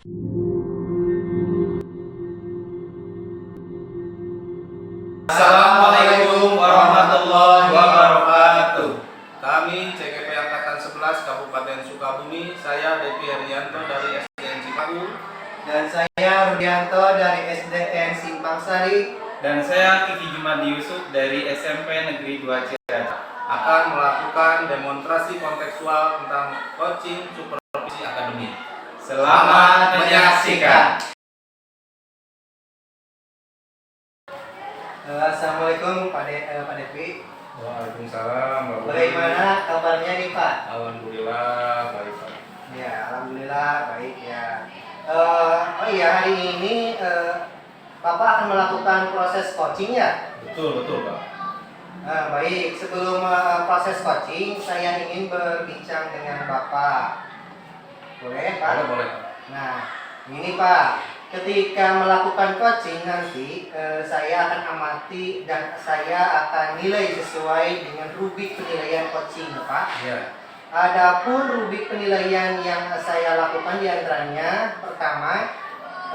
Assalamualaikum warahmatullahi wabarakatuh. Kami CGP Angkatan 11 Kabupaten Sukabumi. Saya Depi Herianto dari SDN Cipaku. Dan saya Rudianto dari SDN Simpang Sari. Dan saya Kiki Jumadi Yusuf dari SMP Negeri 2 Ciracas. Akan melakukan demonstrasi kontekstual tentang coaching supervisi akademik. Selamat menyaksikan. Assalamualaikum Pak Depi. Waalaikumsalam. Bagaimana kabarnya nih Pak? Alhamdulillah baik Pak. Ya, alhamdulillah baik ya. Hari ini Bapak akan melakukan proses coaching ya? Betul Pak. Baik, sebelum proses coaching saya ingin berbincang dengan Bapak. Boleh Pak? Boleh. Nah, ini Pak, ketika melakukan coaching nanti saya akan amati dan saya akan nilai sesuai dengan rubrik penilaian coaching Pak. Ya. Adapun rubrik penilaian yang saya lakukan diantaranya pertama,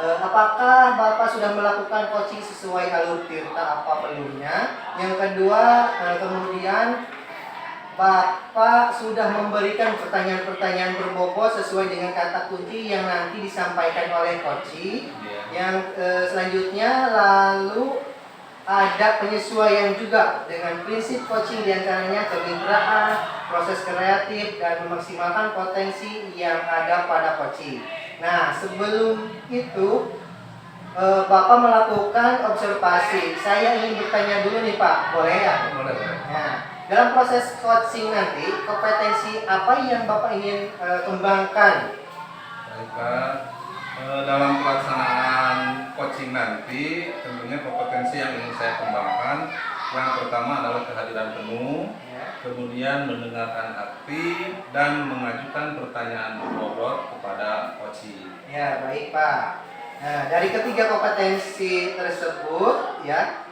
apakah Bapak sudah melakukan coaching sesuai alur tirta apa belumnya? Yang kedua, kemudian Bapak sudah memberikan pertanyaan-pertanyaan berbobot sesuai dengan kata kunci yang nanti disampaikan oleh coaching. Yang selanjutnya lalu ada penyesuaian juga dengan prinsip coaching diantaranya kemitraan, proses kreatif, dan memaksimalkan potensi yang ada pada coaching. Nah, sebelum itu Bapak melakukan observasi. Saya ingin bertanya dulu nih Pak, boleh ya? Boleh. Nah, dalam proses coaching nanti, kompetensi apa yang Bapak ingin kembangkan? Baik Pak. Dalam pelaksanaan coaching nanti tentunya kompetensi yang ingin saya kembangkan yang pertama adalah kehadiran penuh, kemudian mendengarkan aktif dan mengajukan pertanyaan berbobot kepada coaching. Ya, baik Pak. Nah, dari ketiga kompetensi tersebut ya,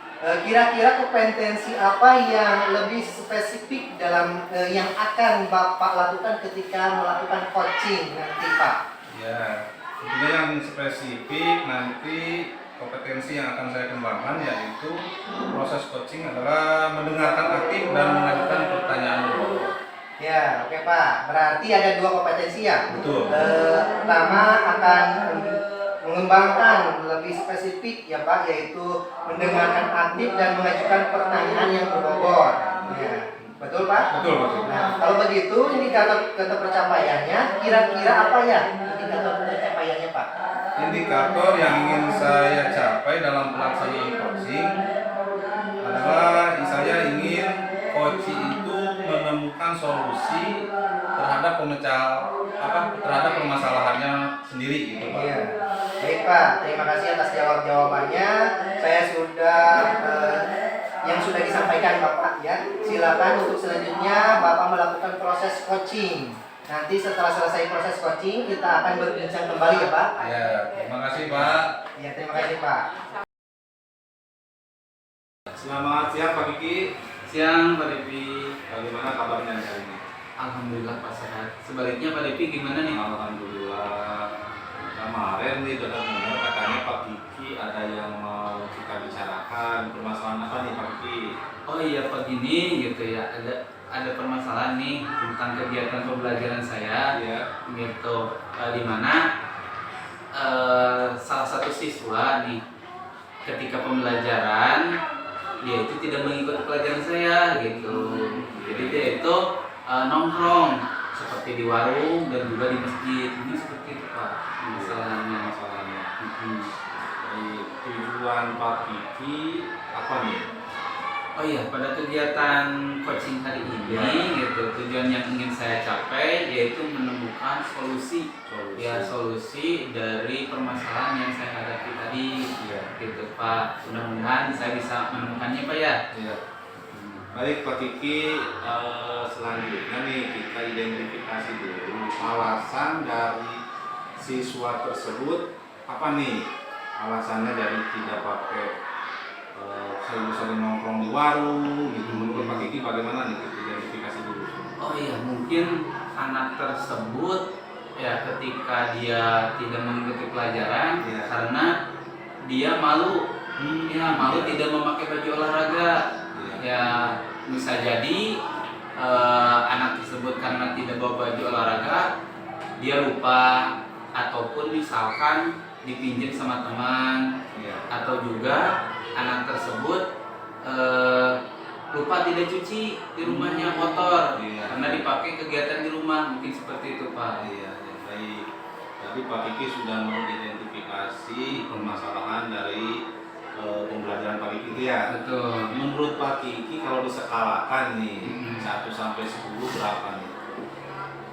kira-kira kompetensi apa yang lebih spesifik dalam yang akan Bapak lakukan ketika melakukan coaching nanti Pak? Ya, tentunya yang spesifik nanti kompetensi yang akan saya kembangkan yaitu proses coaching adalah mendengarkan aktif dan mengajukan pertanyaan berbobot. Ya, oke Pak. Berarti ada dua kompetensi ya? Betul. Pertama akan mengembangkan lebih spesifik ya Pak, yaitu mendengarkan aktif dan mengajukan pertanyaan yang berbobot. Ya, betul Pak? Betul. Nah, kalau begitu indikator pencapaiannya kira-kira apa ya? Indikator pencapaiannya Pak? Indikator yang ingin saya capai dalam pelaksanaan coaching adalah saya ingin coaching itu menemukan solusi terhadap terhadap permasalahannya sendiri gitu Pak. Iya. Baik Pak, terima kasih atas jawabannya. Saya sudah yang sudah disampaikan Bapak ya. Silakan untuk selanjutnya Bapak melakukan proses coaching. Nanti setelah selesai proses coaching kita akan berbincang kembali ya Pak. Ya, terima kasih Pak. Ya, terima kasih Pak. Selamat siang Pak Kiki. Siang Pak Depi. Bagaimana kabarnya hari ini? Alhamdulillah Pak sehat. Sebaliknya Pak Depi gimana nih? Alhamdulillah. Kemarin nih dengar katanya Pak Kiki ada yang mau kita bicarakan. Permasalahan apa nih Pak Kiki? Oh iya Pak, gini gitu ya. Ada permasalahan nih tentang kegiatan pembelajaran saya. Ya. Gitu. Di mana salah satu siswa nih ketika pembelajaran dia itu tidak mengikuti pelajaran saya gitu. Jadi dia itu nongkrong seperti di warung dan juga di masjid. Ini seperti itu Pak masalahnya. Jadi tujuan Pak Kiki apa nih? Oh iya, pada kegiatan coaching hari ini gitu, tujuan yang ingin saya capai yaitu menemukan solusi dari permasalahan yang saya hadapi tadi. Gitu Pak. Mudah-mudahan saya bisa menemukannya Pak ya. Iya. Baik Pak Kiki, selanjutnya nih kita identifikasi dulu alasan dari siswa tersebut apa nih? Alasannya dari tidak pakai sering nongkrong di warung gitu. Menurut Pak Kiki bagaimana nih, kita identifikasi dulu? Oh iya, mungkin anak tersebut ya ketika dia tidak mengikuti pelajaran Iya. karena dia malu, ya malu Iya. tidak memakai baju olahraga. Iya. Ya bisa jadi anak tersebut karena tidak bawa baju olahraga dia lupa, ataupun misalkan dipinjam sama teman, Iya. atau juga anak tersebut lupa tidak cuci di rumahnya, kotor Iya. karena dipakai kegiatan di rumah, mungkin seperti itu Pak. Iya, ya, baik. Jadi Pak Kiki sudah mengidentifikasi permasalahan dari pembelajaran Pak Kiki itu ya. Betul. Menurut Pak Kiki kalau diskalakan nih 1 sampai 10 berapa nih?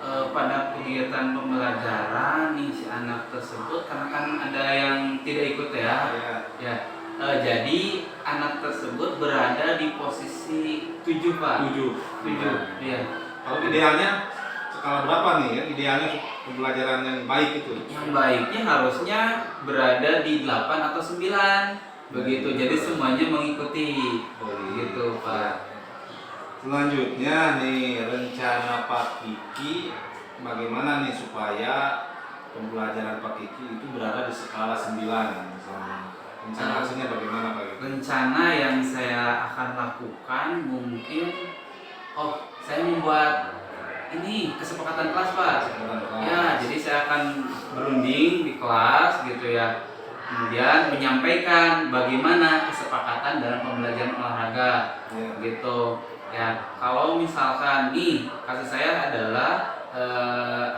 Pada kegiatan pembelajaran nih si anak tersebut, karena kan ada yang tidak ikut ya, Ya. jadi anak tersebut berada di posisi 7 Pak. 7. 7, iya. Kalau idealnya skala berapa nih ya? Idealnya pembelajaran yang baik itu. Yang baiknya harusnya berada di 8 atau 9 begitu, jadi semuanya mengikuti gitu Pak. Selanjutnya nih rencana Pak Kiki bagaimana nih supaya pembelajaran Pak Kiki itu berada di skala 9 misalnya. Rencana aksinya bagaimana Pak Kiki? Rencana yang saya akan lakukan mungkin, saya membuat ini kesepakatan kelas Pak. Ya, jadi saya akan berunding di kelas gitu ya. Kemudian menyampaikan bagaimana kesepakatan dalam pembelajaran olahraga gitu. Ya, kalau misalkan nih kasus saya adalah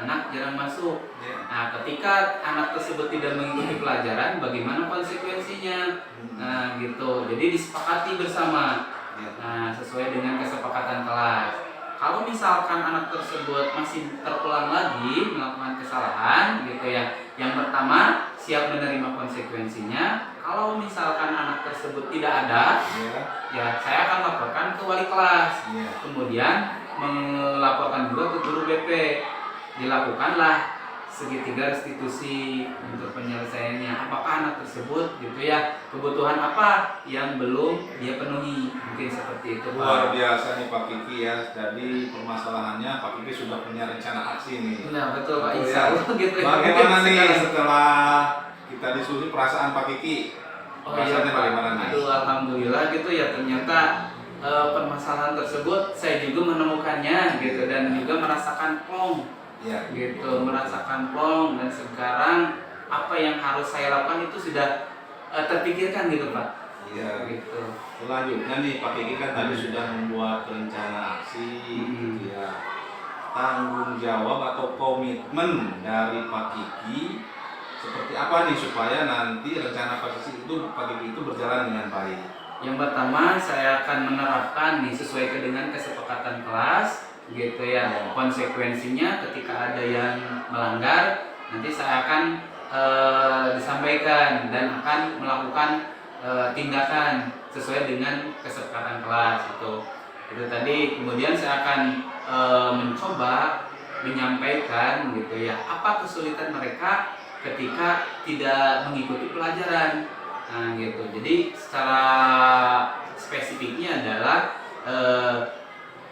anak jarang masuk. Nah, ketika anak tersebut tidak mengikuti pelajaran, bagaimana konsekuensinya? Nah, gitu. Jadi disepakati bersama. Nah, sesuai dengan kesepakatan kelas. Kalau misalkan anak tersebut masih terulang lagi melakukan kesalahan gitu ya, yang pertama siap menerima konsekuensinya. Kalau misalkan anak tersebut tidak ada, ya saya akan laporkan ke wali kelas. Kemudian melaporkan juga ke guru BP. Dilakukanlah segitiga restitusi untuk penyelesaiannya. Apakah anak tersebut gitu ya, kebutuhan apa yang belum dia penuhi, mungkin seperti itu Pak. Luar biasa nih Pak Kiki ya. Jadi permasalahannya Pak Kiki sudah punya rencana aksi nih. Nah, betul Pak, Betul insya Allah gitu. Bagaimana nih Sekarang. setelah kita diskusi perasaan Pak Kiki? Perasaannya Pak. bagaimana nih? Aduh, alhamdulillah gitu ya, ternyata permasalahan tersebut saya juga menemukannya gitu, dan juga merasakan plong gitu, merasakan plong, dan sekarang apa yang harus saya lakukan itu sudah terpikirkan gitu Pak. Iya. Gitu. Selanjutnya nih Pak Kiki kan tadi sudah membuat rencana aksi gitu ya. Tanggung jawab atau komitmen dari Pak Kiki seperti apa nih supaya nanti rencana Pak Kiki itu berjalan dengan baik? Yang pertama saya akan menerapkan nih sesuai dengan kesepakatan kelas gitu ya. Konsekuensinya ketika ada yang melanggar, nanti saya akan disampaikan dan akan melakukan tindakan sesuai dengan kesepakatan kelas itu tadi. Kemudian saya akan mencoba menyampaikan gitu ya, apa kesulitan mereka ketika tidak mengikuti pelajaran. Nah gitu, jadi secara spesifiknya adalah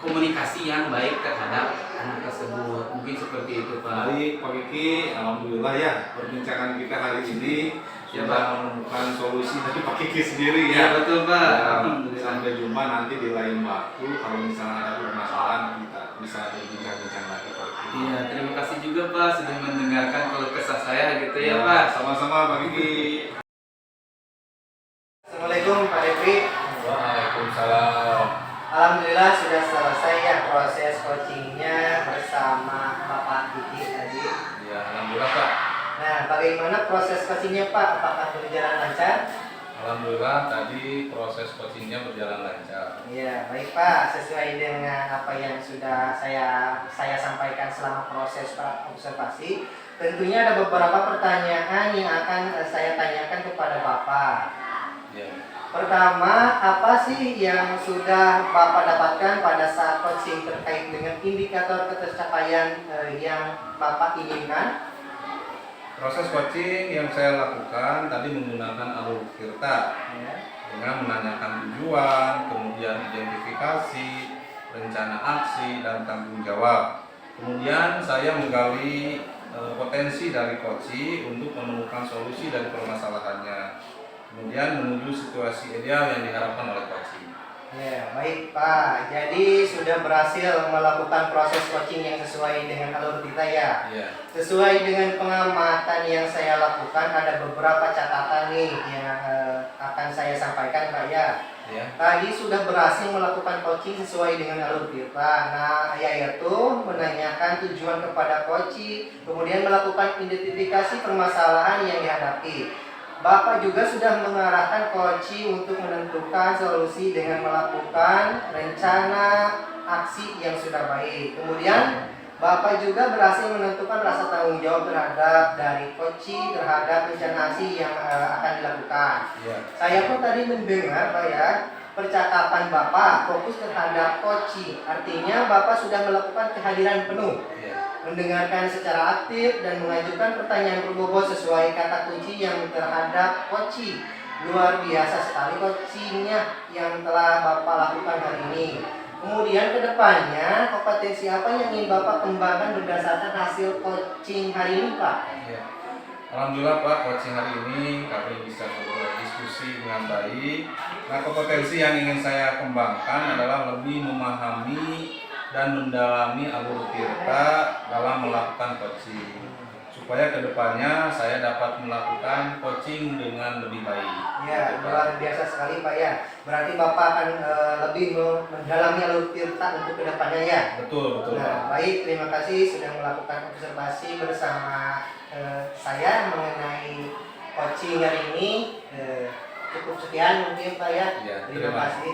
komunikasi yang baik terhadap anak tersebut, mungkin seperti itu Pak. Baik Pak Kiki, alhamdulillah ya perbincangan kita hari ini sudah menemukan solusi dari Pak Kiki sendiri ya. Iya betul Pak. Ya, Alhamdulillah. sampai jumpa nanti di lain waktu kalau misalnya ada permasalahan kita bisa berbincang-bincang lagi Pak Kiki. Iya, terima kasih juga Pak sudah mendengarkan keluh kesah saya gitu ya Pak. Sama-sama Pak Kiki. Assalamualaikum Pak Devi. Waalaikumsalam. Alhamdulillah sudah selesai ya proses coachingnya bersama Bapak Didi tadi. Ya, alhamdulillah Pak. Nah, bagaimana proses coachingnya Pak? Apakah berjalan lancar? Alhamdulillah tadi proses coachingnya berjalan lancar. Iya, baik Pak. Sesuai dengan apa yang sudah saya sampaikan selama proses observasi, tentunya ada beberapa pertanyaan yang akan saya tanyakan kepada Bapak. Ya. Pertama, apa sih yang sudah Bapak dapatkan pada saat coaching terkait dengan indikator ketercapaian yang Bapak inginkan? Proses coaching yang saya lakukan tadi menggunakan alur Tirta dengan menanyakan tujuan, kemudian identifikasi, rencana aksi, dan tanggung jawab. Kemudian saya menggali potensi dari coaching untuk menemukan solusi dari permasalahannya, kemudian menuju situasi ideal yang diharapkan oleh coaching. Ya, baik Pak. Jadi sudah berhasil melakukan proses coaching yang sesuai dengan alur kita ya. Iya. Sesuai dengan pengamatan yang saya lakukan, ada beberapa catatan nih yang akan saya sampaikan Pak ya. Ya. Tadi sudah berhasil melakukan coaching sesuai dengan alur kita. Nah, yaitu menanyakan tujuan kepada coaching, kemudian melakukan identifikasi permasalahan yang dihadapi. Bapak juga sudah mengarahkan coaching untuk menentukan solusi dengan melakukan rencana aksi yang sudah baik. Kemudian Bapak juga berhasil menentukan rasa tanggung jawab terhadap dari coaching terhadap rencana aksi yang akan dilakukan. Iya. Saya pun tadi mendengar Pak ya, percakapan Bapak fokus terhadap coaching. Artinya Bapak sudah melakukan kehadiran penuh, Iya. mendengarkan secara aktif dan mengajukan pertanyaan berbobot sesuai kata kunci yang terhadap coaching. Luar biasa sekali coachingnya yang telah Bapak lakukan hari ini. Kemudian ke depannya, kompetensi apa yang ingin Bapak kembangkan berdasarkan hasil coaching hari ini Pak? Iya. Alhamdulillah Pak, coaching hari ini kami bisa berdiskusi dengan baik. Nah, kompetensi yang ingin saya kembangkan adalah lebih memahami dan mendalami alur Tirta dalam melakukan coaching, supaya kedepannya saya dapat melakukan coaching dengan lebih baik. Ya, luar biasa sekali Pak ya. Berarti Bapak akan lebih mendalami alur Tirta untuk kedepannya ya. Betul, betul Pak. Nah, baik, terima kasih sudah melakukan observasi bersama saya mengenai coaching hari ini. Cukup sekian mungkin Pak ya. Ya, Terima kasih.